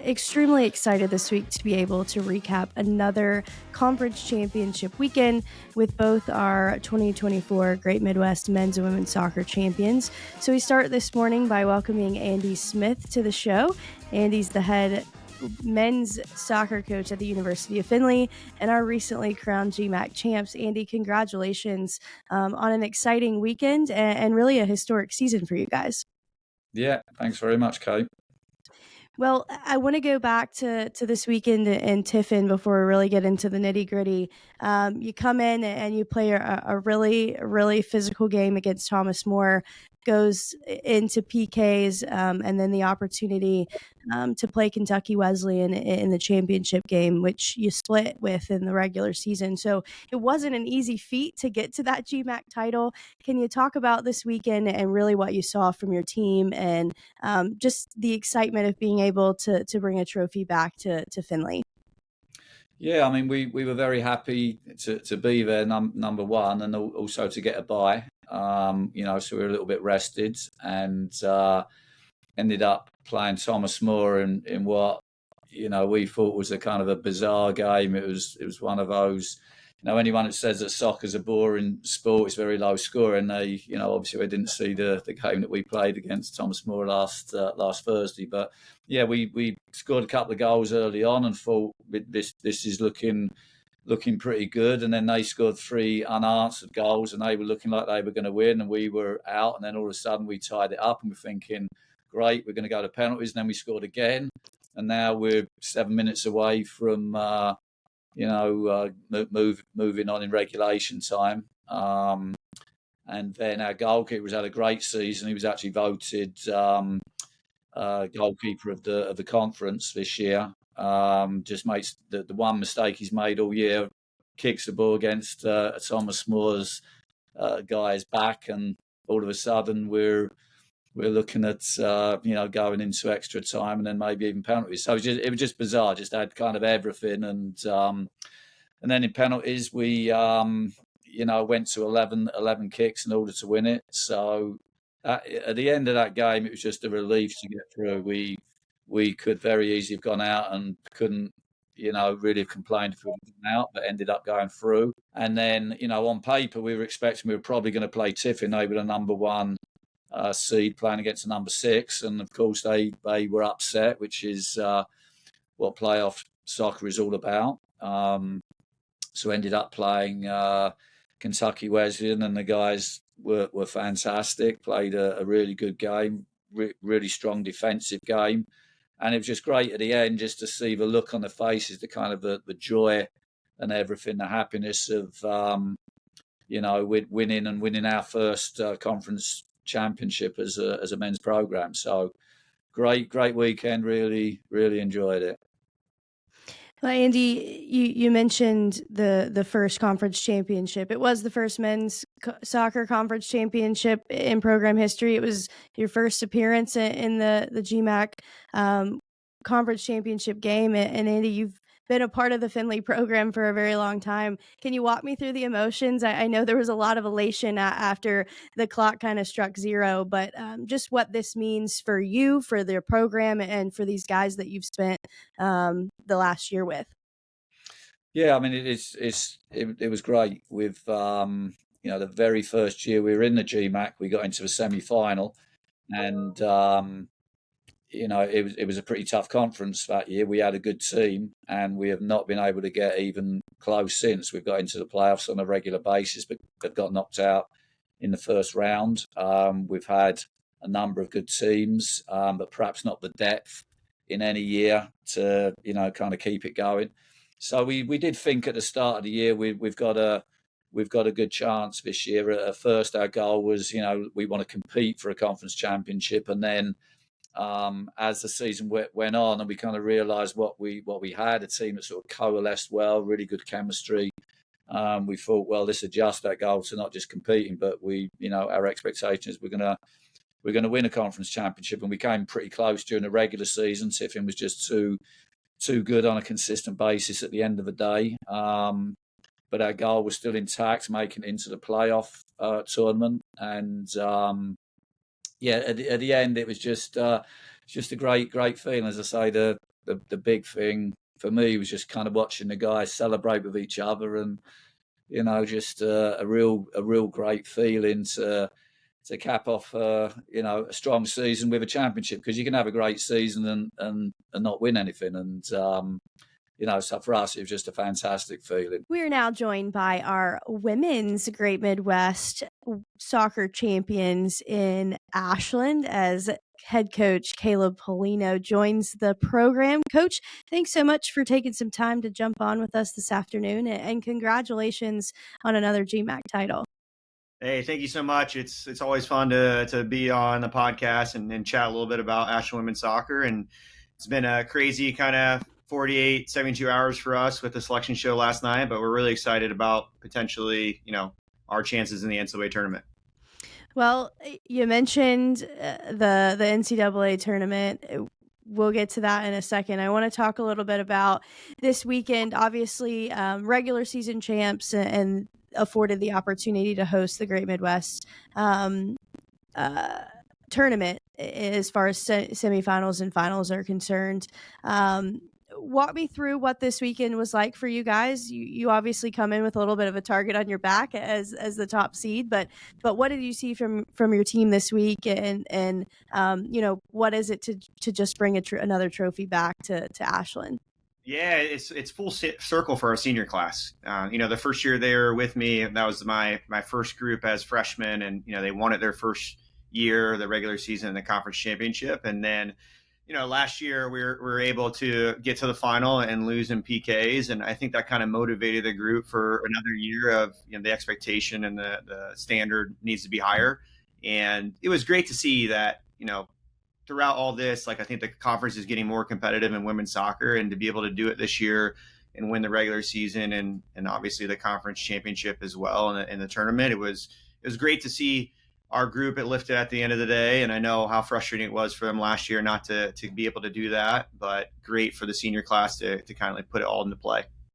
extremely excited this week to be able to recap another conference championship weekend with both our 2024 Great Midwest men's and women's soccer champions. So we start this morning by welcoming Andy Smith to the show. Andy's the head men's soccer coach at the University of Findlay and our recently crowned GMAC champs. Andy, congratulations on an exciting weekend and really a historic season for you guys. Yeah, thanks very much, Kate. Well, I want to go back to this weekend in Tiffin before we really get into the nitty gritty. You come in and you play a really physical game against Thomas More, goes into PKs, and then the opportunity to play Kentucky Wesleyan in the championship game, which you split with in the regular season. So it wasn't an easy feat to get to that GMAC title. Can you talk about this weekend and really what you saw from your team and just the excitement of being able to bring a trophy back to Findlay? Yeah, I mean, we were very happy to be there, number one, and also to get a bye. So we were a little bit rested and ended up playing Thomas More in what we thought was a kind of a bizarre game. It was one of those. Anyone that says that soccer's a boring sport is very low scoring. They, obviously, we didn't see the game that we played against Thomas More last Thursday. But yeah, we scored a couple of goals early on and thought this is looking pretty good. And then they scored 3 unanswered goals, and they were looking like they were going to win, and we were out. And then all of a sudden, we tied it up, and we're thinking, great, we're going to go to penalties. And then we scored again, and now we're 7 minutes away from. Moving on in regulation time. And then our goalkeeper's had a great season. He was actually voted goalkeeper of the conference this year. Just makes the one mistake he's made all year, kicks the ball against Thomas Moore's guy's back, and all of a sudden we're looking at going into extra time and then maybe even penalties. So it was just bizarre. Just had kind of everything, and then in penalties we went to 11 kicks in order to win it. So at the end of that game, it was just a relief to get through. We could very easily have gone out and couldn't really have complained if we had gone out, but ended up going through. And then on paper we were expecting we were probably going to play Tiffin. They were the number one seed playing against the number 6, and of course they were upset, which is what playoff soccer is all about. So ended up playing Kentucky Wesleyan, and the guys were fantastic, played a really good game, really strong defensive game, and it was just great at the end just to see the look on the faces, the kind of the joy and everything, the happiness of winning our first conference championship as a men's program. So great weekend. Really enjoyed it. Well, Andy, you mentioned the first conference championship. It was the first men's soccer conference championship in program history. It was your first appearance in the GMAC conference championship game. And Andy, you've been a part of the Findlay program for a very long time. Can you walk me through the emotions? I know there was a lot of elation after the clock kind of struck 0, but just what this means for you, for the program, and for these guys that you've spent the last year with. Yeah, I mean, it was great. With the very first year we were in the GMAC, we got into the semi-final, and it was a pretty tough conference that year. We had a good team, and we have not been able to get even close since. We've got into the playoffs on a regular basis, but got knocked out in the first round. We've had a number of good teams, but perhaps not the depth in any year to kind of keep it going. So we did think at the start of the year we've got a good chance this year. At first, our goal was we want to compete for a conference championship, and then as the season went on, and we kind of realised what we had, a team that sort of coalesced well, really good chemistry. We thought, well, this adjusts that goal to not just competing, but our expectation is we're going to win a conference championship, and we came pretty close during the regular season. Tiffin was just too good on a consistent basis at the end of the day. But our goal was still intact, making it into the playoff tournament. And at the end, it was just a great feeling. As I say, the the big thing for me was just kind of watching the guys celebrate with each other, and just a real great feeling to cap off a strong season with a championship, because you can have a great season and not win anything, and so for us it was just a fantastic feeling. We are now joined by our women's Great Midwest soccer champions in Ashland as head coach Caleb Polino joins the program. Coach, thanks so much for taking some time to jump on with us this afternoon, and congratulations on another GMAC title. Hey, thank you so much. It's always fun to be on the podcast and chat a little bit about Ashland women's soccer. And it's been a crazy kind of 48, 72 hours for us with the selection show last night, but we're really excited about potentially, our chances in the NCAA tournament. Well, you mentioned the NCAA tournament. We'll get to that in a second. I want to talk a little bit about this weekend. Obviously, regular season champs and afforded the opportunity to host the Great Midwest tournament as far as semifinals and finals are concerned. Walk me through what this weekend was like for you guys. You obviously come in with a little bit of a target on your back as the top seed, but what did you see from your team this week, and what is it to just bring another trophy back to Ashland? Yeah, it's full circle for our senior class. The first year they were with me, that was my first group as freshmen, and they won it their first year, the regular season and the conference championship, and then last year we were able to get to the final and lose in PKs. And I think that kind of motivated the group for another year of, the expectation and the standard needs to be higher. And it was great to see that, throughout all this, I think the conference is getting more competitive in women's soccer, and to be able to do it this year and win the regular season and obviously the conference championship as well in the tournament, it was great to see our group it lifted at the end of the day. And I know how frustrating it was for them last year not to be able to do that, but great for the senior class to kind of put it all into play.